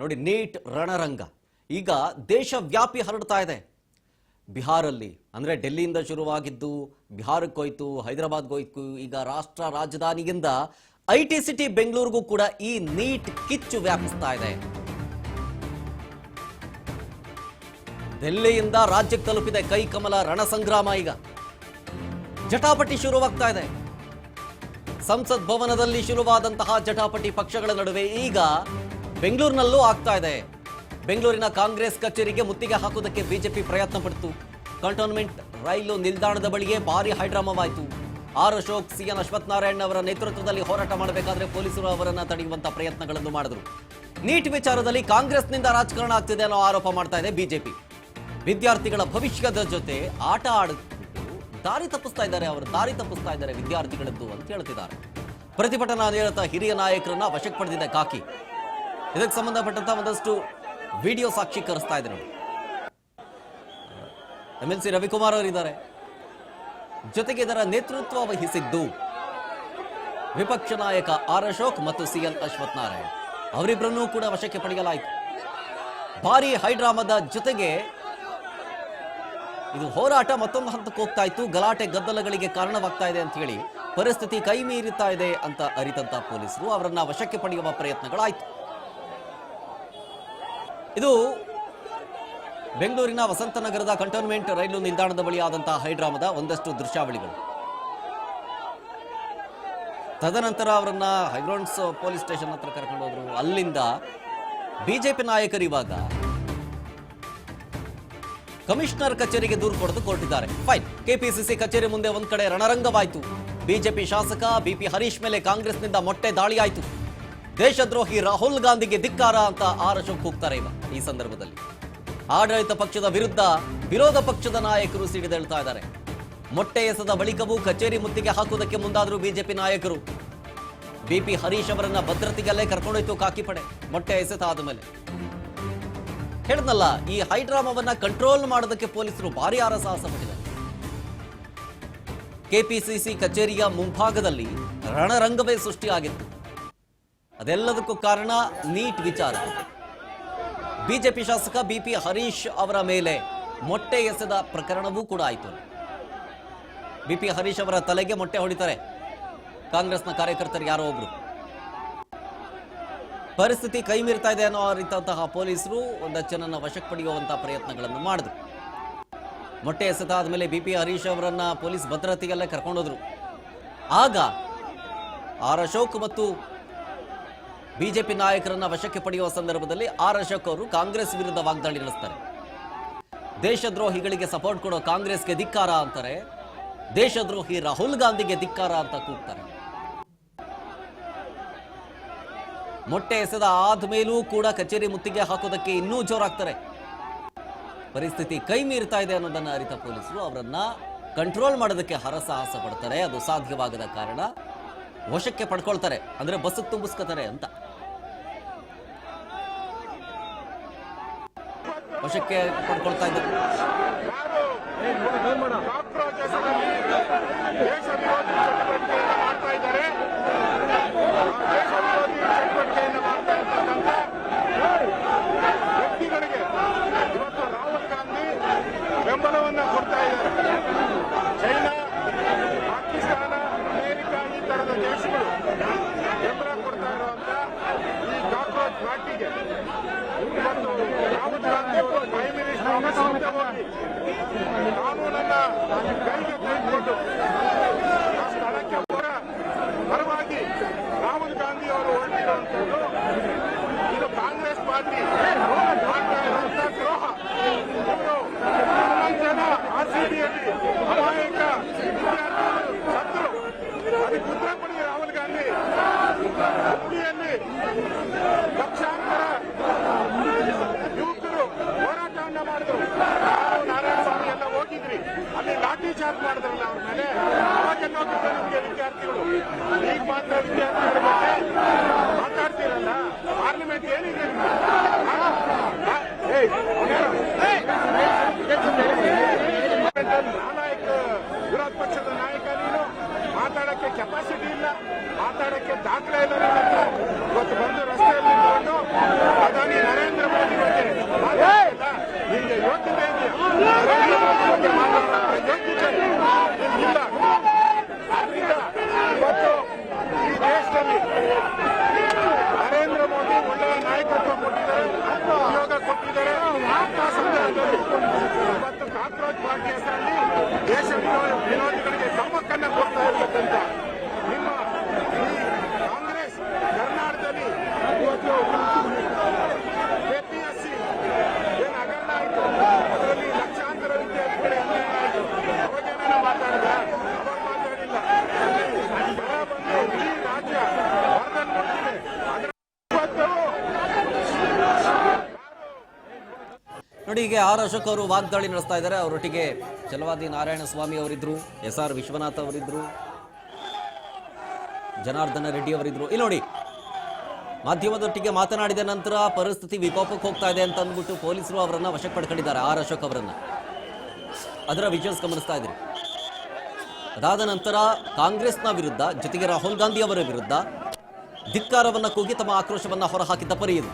ನೋಡಿ, ನೀಟ್ ರಣರಂಗ ಈಗ ದೇಶವ್ಯಾಪಿ ಹರಡ್ತಾ ಇದೆ. ಬಿಹಾರಲ್ಲಿ ಅಂದ್ರೆ ಡೆಲ್ಲಿಯಿಂದ ಶುರುವಾಗಿದ್ದು ಬಿಹಾರಕ್ಕೆ ಹೋಯ್ತು, ಹೈದರಾಬಾದ್ಗೆ ಹೋಯ್ತು, ಈಗ ರಾಷ್ಟ್ರ ರಾಜಧಾನಿಯಿಂದ ಐಟಿ ಸಿಟಿ ಬೆಂಗಳೂರಿಗೂ ಕೂಡ ಈ ನೀಟ್ ಕಿಚ್ಚು ವ್ಯಾಪಿಸ್ತಾ ಇದೆ. ಡೆಲ್ಲಿಯಿಂದ ರಾಜ್ಯಕ್ಕೆ ತಲುಪಿದೆ ಕೈಕಮಲ ರಣಸಂಗ್ರಾಮ. ಈಗ ಜಟಾಪಟಿ ಶುರುವಾಗ್ತಾ ಇದೆ. ಸಂಸತ್ ಭವನದಲ್ಲಿ ಶುರುವಾದಂತಹ ಜಟಾಪಟಿ ಪಕ್ಷಗಳ ನಡುವೆ ಈಗ ಬೆಂಗಳೂರಿನಲ್ಲೂ ಆಗ್ತಾ ಇದೆ. ಬೆಂಗಳೂರಿನ ಕಾಂಗ್ರೆಸ್ ಕಚೇರಿಗೆ ಮುತ್ತಿಗೆ ಹಾಕುವುದಕ್ಕೆ ಬಿಜೆಪಿ ಪ್ರಯತ್ನ ಪಡಿತು. ಕಂಟೋನ್ಮೆಂಟ್ ರೈಲು ನಿಲ್ದಾಣದ ಬಳಿಗೆ ಭಾರಿ ಹೈಡ್ರಾಮವಾಯಿತು. ಆರ್ ಅಶೋಕ್, ಸಿಎನ್ ಅಶ್ವತ್ಥನಾರಾಯಣ್ ಅವರ ನೇತೃತ್ವದಲ್ಲಿ ಹೋರಾಟ ಮಾಡಬೇಕಾದ್ರೆ ಪೊಲೀಸರು ಅವರನ್ನು ತಡೆಯುವಂತಹ ಪ್ರಯತ್ನಗಳನ್ನು ಮಾಡಿದರು. ನೀಟ್ ವಿಚಾರದಲ್ಲಿ ಕಾಂಗ್ರೆಸ್ನಿಂದ ರಾಜಕಾರಣ ಆಗ್ತಿದೆ ಅನ್ನೋ ಆರೋಪ ಮಾಡ್ತಾ ಇದೆ ಬಿಜೆಪಿ. ವಿದ್ಯಾರ್ಥಿಗಳ ಭವಿಷ್ಯದ ಜೊತೆ ಆಟ ಆಡಿಬಿಟ್ಟು ದಾರಿ ತಪ್ಪಿಸ್ತಾ ಇದ್ದಾರೆ, ಅವರು ದಾರಿ ತಪ್ಪಿಸ್ತಾ ಇದ್ದಾರೆ ವಿದ್ಯಾರ್ಥಿಗಳದ್ದು ಅಂತ ಹೇಳ್ತಿದ್ದಾರೆ. ಪ್ರತಿಭಟನಾ ನಿರತ ಹಿರಿಯ ನಾಯಕರನ್ನ ವಶಕ್ಕೆ ಪಡೆದಿದೆ ಕಾಕಿ. ಇದಕ್ಕೆ ಸಂಬಂಧಪಟ್ಟಂತ ಒಂದಷ್ಟು ವಿಡಿಯೋ ಸಾಕ್ಷೀಕರಿಸ್ತಾ ಇದ್ದಾರೆ. MLC ರವಿಕುಮಾರ್ ಅವರಿದ್ದಾರೆ. ಜೊತೆಗೆ ಇದರ ನೇತೃತ್ವ ವಹಿಸಿದ್ದು ವಿಪಕ್ಷ ನಾಯಕ ಆರ್ ಅಶೋಕ್ ಮತ್ತು ಸಿಎನ್ ಅಶ್ವತ್ಥನಾರಾಯಣ್. ಅವರಿಬ್ಬರನ್ನೂ ಕೂಡ ವಶಕ್ಕೆ ಪಡೆಯಲಾಯಿತು. ಭಾರಿ ಹೈಡ್ರಾಮದ ಜೊತೆಗೆ ಇದು ಹೋರಾಟ ಮತ್ತೊಂದು ಹಂತಕ್ಕೆ ಹೋಗ್ತಾ ಇತ್ತು. ಗಲಾಟೆ ಗದ್ದಲಗಳಿಗೆ ಕಾರಣವಾಗ್ತಾ ಇದೆ ಅಂತ ಹೇಳಿ ಪರಿಸ್ಥಿತಿ ಕೈ ಮೀರುತ್ತಾ ಇದೆ ಅಂತ ಅರಿತಂತ ಪೊಲೀಸರು ಅವರನ್ನ ವಶಕ್ಕೆ ಪಡೆಯುವ ಪ್ರಯತ್ನಗಳಾಯಿತು. ಇದು ಬೆಂಗಳೂರಿನ ವಸಂತನಗರದ ಕಂಟೋನ್ಮೆಂಟ್ ರೈಲು ನಿಲ್ದಾಣದ ಬಳಿ ಆದಂತಹ ಹೈಡ್ರಾಮದ ಒಂದಷ್ಟು ದೃಶ್ಯಾವಳಿಗಳು. ತದನಂತರ ಅವರನ್ನ ಹೈಗ್ರೌಂಡ್ಸ್ ಪೊಲೀಸ್ ಸ್ಟೇಷನ್ ಹತ್ರ ಕರ್ಕೊಂಡು ಹೋದ್ರು. ಅಲ್ಲಿಂದ ಬಿಜೆಪಿ ನಾಯಕರು ಇವಾಗ ಕಮಿಷನರ್ ಕಚೇರಿಗೆ ದೂರು ಕೊಡಲು ಕೊಟ್ಟಿದ್ದಾರೆ. ಫೈನ್. ಕೆಪಿಸಿಸಿ ಕಚೇರಿ ಮುಂದೆ ಒಂದ್ ಕಡೆ ರಣರಂಗವಾಯಿತು. ಬಿಜೆಪಿ ಶಾಸಕ ಬಿಪಿ ಹರೀಶ್ ಮೇಲೆ ಕಾಂಗ್ರೆಸ್ನಿಂದ ಮೊಟ್ಟೆ ದಾಳಿಯಾಯಿತು. ದೇಶದ್ರೋಹಿ ರಾಹುಲ್ ಗಾಂಧಿಗೆ ಧಿಕ್ಕಾರ ಅಂತ ಆರ್ ಅಶೋಕ್ ಕೂಗ್ತಾರೆ ಈ ಸಂದರ್ಭದಲ್ಲಿ. ಆಡಳಿತ ಪಕ್ಷದ ವಿರುದ್ಧ ವಿರೋಧ ಪಕ್ಷದ ನಾಯಕರು ಸಿಡಿದೇಳ್ತಾ ಇದ್ದಾರೆ. ಮೊಟ್ಟೆ ಎಸೆದ ಬಳಿಕವೂ ಕಚೇರಿ ಮುತ್ತಿಗೆ ಹಾಕುವುದಕ್ಕೆ ಮುಂದಾದ್ರು ಬಿಜೆಪಿ ನಾಯಕರು. ಬಿಪಿ ಹರೀಶ್ ಅವರನ್ನ ಭದ್ರತೆಗಲ್ಲೇ ಕರ್ಕೊಂಡೋಯ್ತು ಕಾಕಿ ಪಡೆ. ಮೊಟ್ಟೆ ಎಸೆತ ಆದ್ಮೇಲೆ ಹೇಳಿದ್ನಲ್ಲ, ಈ ಹೈಡ್ರಾಮವನ್ನ ಕಂಟ್ರೋಲ್ ಮಾಡೋದಕ್ಕೆ ಪೊಲೀಸರು ಭಾರಿ ಹರಸಾಹಸ ಪಟ್ಟಿದ್ದಾರೆ. ಕೆಪಿಸಿಸಿ ಕಚೇರಿಯ ಮುಂಭಾಗದಲ್ಲಿ ರಣರಂಗವೇ ಸೃಷ್ಟಿಯಾಗಿತ್ತು. ಅದೆಲ್ಲದಕ್ಕೂ ಕಾರಣ ನೀಟ್ ವಿಚಾರ. ಬಿಜೆಪಿ ಶಾಸಕ ಬಿಪಿ ಹರೀಶ್ ಅವರ ಮೇಲೆ ಮೊಟ್ಟೆ ಎಸೆದ ಪ್ರಕರಣವೂ ಕೂಡ ಆಯಿತು. ಬಿಪಿ ಹರೀಶ್ ಅವರ ತಲೆಗೆ ಮೊಟ್ಟೆ ಹೊಡಿತಾರೆ ಕಾಂಗ್ರೆಸ್ನ ಕಾರ್ಯಕರ್ತರು ಯಾರೋ ಒಬ್ರು. ಪರಿಸ್ಥಿತಿ ಕೈ ಮೀರ್ತಾ ಇದೆ ಅನ್ನೋ ಅರಿತಂತಹ ಪೊಲೀಸರು ಒಂದಷ್ಟು ಜನನ್ನ ವಶಕ್ಕೆ ಪಡೆಯುವಂತಹ ಪ್ರಯತ್ನಗಳನ್ನು ಮಾಡಿದ್ರು. ಮೊಟ್ಟೆ ಎಸೆತ ಆದ್ಮೇಲೆ ಬಿಪಿ ಹರೀಶ್ ಅವರನ್ನ ಪೊಲೀಸ್ ಭದ್ರತೆಯಲ್ಲೇ ಕರ್ಕೊಂಡೋದ್ರು. ಆಗ ಆರ್ ಅಶೋಕ್ ಮತ್ತು ಬಿಜೆಪಿ ನಾಯಕರನ್ನ ವಶಕ್ಕೆ ಪಡೆಯುವ ಸಂದರ್ಭದಲ್ಲಿ ಆರ್ ಅಶೋಕ್ ಅವರು ಕಾಂಗ್ರೆಸ್ ವಿರುದ್ಧ ವಾಗ್ದಾಳಿ ನಡೆಸ್ತಾರೆ. ದೇಶದ್ರೋಹಿಗಳಿಗೆ ಸಪೋರ್ಟ್ ಕೊಡೋ ಕಾಂಗ್ರೆಸ್ಗೆ ಧಿಕ್ಕಾರ ಅಂತಾರೆ. ದೇಶದ್ರೋಹಿ ರಾಹುಲ್ ಗಾಂಧಿಗೆ ಧಿಕ್ಕಾರ ಅಂತ ಕೂಗ್ತಾರೆ. ಮೊಟ್ಟೆ ಎಸೆದ ಆದ್ಮೇಲೂ ಕೂಡ ಕಚೇರಿ ಮುತ್ತಿಗೆ ಹಾಕೋದಕ್ಕೆ ಇನ್ನೂ ಜೋರಾಗ್ತಾರೆ. ಪರಿಸ್ಥಿತಿ ಕೈ ಮೀರ್ತಾ ಇದೆ ಅನ್ನೋದನ್ನ ಅರಿತ ಪೊಲೀಸರು ಅವರನ್ನ ಕಂಟ್ರೋಲ್ ಮಾಡೋದಕ್ಕೆ ಹರಸಾಹಸ ಪಡ್ತಾರೆ. ಅದು ಸಾಧ್ಯವಾಗದ ಕಾರಣ ವಶಕ್ಕೆ ಪಡ್ಕೊಳ್ತಾರೆ, ಅಂದ್ರೆ ಬಸ್ಸಿಗೆ ತುಂಬಿಸ್ಕೊತಾರೆ ಅಂತ. ವಶಕ್ಕೆ ಪಡ್ಕೊಳ್ತಾ ಇದ್ದಾರೆ. ವ್ಯಕ್ತಿಗಳಿಗೆ ಇವತ್ತು ರಾಹುಲ್ ಗಾಂಧಿ ಬೆಂಬಲವನ್ನು ಕೊಡ್ತಾ ಇದ್ದಾರೆ. ಚೈನಾ, ಪಾಕಿಸ್ತಾನ, ಅಮೆರಿಕ ಈ ತರದ ದೇಶಗಳು ಬೆಂಬಲ ಕೊಡ್ತಾ ಇರುವಂತ ಈ ಕಾಕ್ರೋಚ್ ಪಾರ್ಟಿಗೆ ಇವತ್ತು ರಾಹುಲ್ ಗಾಂಧಿ ಅವರು ಪ್ರೈಮ್ ಮಿನಿಸ್ಟರ್ ಆಫೀಸ್ ಹೋಗಿ ಕಾನೂನನ್ನ ಕೈಗೆ ತೆಗೆದುಕೊಂಡು ಆ ಸ್ಥಳಕ್ಕೆ ಪರವಾಗಿ ರಾಹುಲ್ ಗಾಂಧಿ ಅವರು ಹೊರಟಿರುವಂತದ್ದು ಇದು ಕಾಂಗ್ರೆಸ್ ಪಾರ್ಟಿ ಮಾಡ್ತಾ ಇರುವಂತಹ ದ್ರೋಹ. ಇವರು ಜನ RCBಯಲ್ಲಿ ಅಮಾಯಕ ವಿದ್ಯಾರ್ಥಿಗಳು ಸತ್ತರು. ಅದಕ್ಕೆ ಉತ್ತರ ಕೊಡಿ ರಾಹುಲ್ ಗಾಂಧಿ. ಹುಬ್ಳಿಯಲ್ಲಿ ಲಕ್ಷಾಂತರ ಯುವಕರು ಹೋರಾಟವನ್ನ ಮಾಡಿದ್ರು. ನಾವು ನಾರಾಯಣ ಸ್ವಾಮಿ ಎಲ್ಲ ಹೋಗಿದ್ರಿ, ಅಲ್ಲಿ ಲಾಠಿ ಚಾರ್ಜ್ ಮಾಡಿದ್ರಲ್ಲ ಅವ್ರ ಮೇಲೆ. ಅವಾಗೆಲ್ಲ ಹೋಗಿದ್ರು ನಮಗೆ ವಿದ್ಯಾರ್ಥಿಗಳು. ಈಗ ಮಾತ್ರ ವಿದ್ಯಾರ್ಥಿಗಳ ಬಗ್ಗೆ ಮಾತಾಡ್ತಿರಲ್ಲ. ಪಾರ್ಲಿಮೆಂಟ್ ಏನಿದೆ ನಾಲಾಯಕ ವಿರೋಧ ಪಕ್ಷದ ನಾಯಕ ನೀನು. ಮಾತಾಡಕ್ಕೆ ಕೆಪಾಸಿಟಿ ಇಲ್ಲ, ಮಾತಾಡಕ್ಕೆ ದಾಖಲೆ ಇಲ್ಲ. ಇವತ್ತು ಬಂದು ರಸ್ತೆಯಲ್ಲಿ ನಿಂತ್ಕೊಂಡು ಪ್ರಧಾನಿ ನೋಡಿ, ಹೀಗೆ ಆರ್ ಅಶೋಕ್ ಅವರು ವಾಗ್ದಾಳಿ ನಡೆಸ್ತಾ ಇದ್ದಾರೆ. ಅವರೊಟ್ಟಿಗೆ ಛಲವಾದಿ ನಾರಾಯಣ ಸ್ವಾಮಿ ಅವರಿದ್ರು, SR ವಿಶ್ವನಾಥ್ ಅವರಿದ್ರು, ಜನಾರ್ದನ ರೆಡ್ಡಿ ಅವರಿದ್ರು. ಇಲ್ಲಿ ನೋಡಿ, ಮಾಧ್ಯಮದೊಟ್ಟಿಗೆ ಮಾತನಾಡಿದ ನಂತರ ಪರಿಸ್ಥಿತಿ ವಿಕೋಪಕ್ಕೆ ಹೋಗ್ತಾ ಇದೆ ಅಂತ ಅಂದ್ಬಿಟ್ಟು ಪೊಲೀಸರು ಅವರನ್ನ ವಶಕ್ಕೆ ಪಡ್ಕೊಂಡಿದ್ದಾರೆ, ಆರ್ ಅಶೋಕ್ ಅವರನ್ನ. ಅದರ ವಿಜುವಲ್ಸ್ ಗಮನಿಸ್ತಾ ಇದ್ರಿ. ಅದಾದ ನಂತರ ಕಾಂಗ್ರೆಸ್ನ ವಿರುದ್ಧ, ಜೊತೆಗೆ ರಾಹುಲ್ ಗಾಂಧಿ ಅವರ ವಿರುದ್ಧ ಧಿಕ್ಕಾರವನ್ನ ಕೂಗಿ ತಮ್ಮ ಆಕ್ರೋಶವನ್ನ ಹೊರಹಾಕಿದ್ದ ಪರಿ ಇದು.